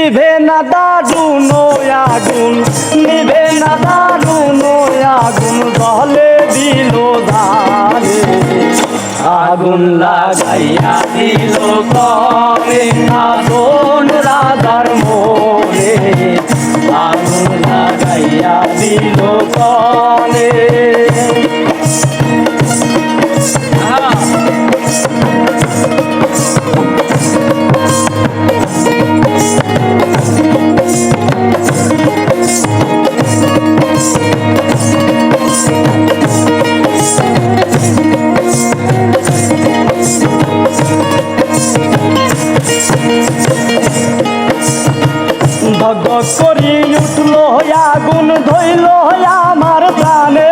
নিভে না দারুণ আগুন, নিভে না দারুণ আগুন, জলে দিল ধারে। আগুন লাগাইয়া দিল করে আগুন রাজার মোরে, আগুন লাগাইয়া দিল করে। ধক করি উঠল আগুন, ধইল আমার প্রাণে।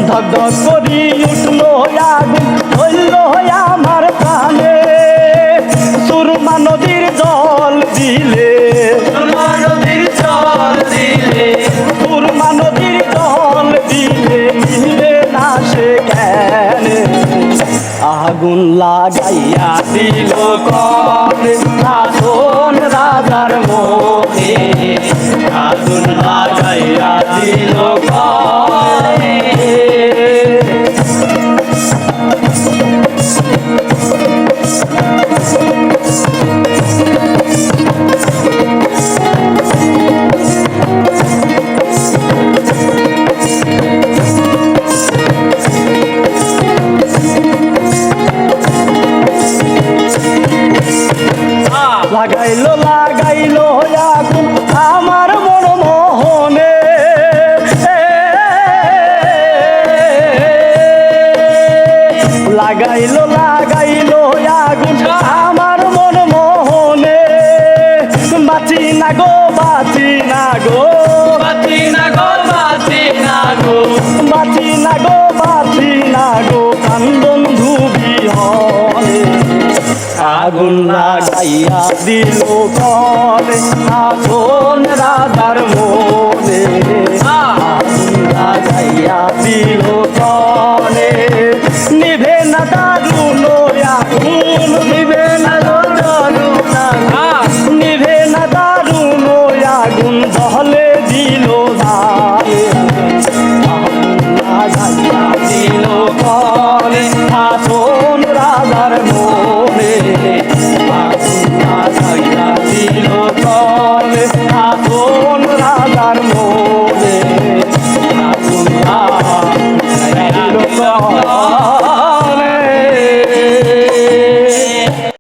ধক করি উঠল আগুন, ধইল আমার প্রাণে। সুরমা নদীর জল দিলে, সুরমা নদীর জল দিলে, সুরমা নদীর জল দিলে, মিলে না সে কেনে। আগুন লাগাইয়া দিল করে আগুন রাজার মোহে, আগুন লাগাইয়া দিল করে। লাগাইলো লাগাইলো আগুন আমার মন মোহনে, লাগাইলো লাগাইলো আগুন আমার মন মোহনে। বাঁচি না গো বাঁচি না গো, বাঁচি না গো বাঁচি না গো, বাঁচি না গো বাঁচি না গো, কান্দন ধুবি হলে। আগুন লাগাইয়া দিল করে আগুন রাজার মোরে, আগুন লাগাইয়া দিল করে। নিভে না দারুণ আগুন, নিভে না দারুণ আগুন, নিভে না দারুণ আগুন, জলে দিল ধারে। আগুন লাগাইয়া দিল করে আগুন রাজার মোরে।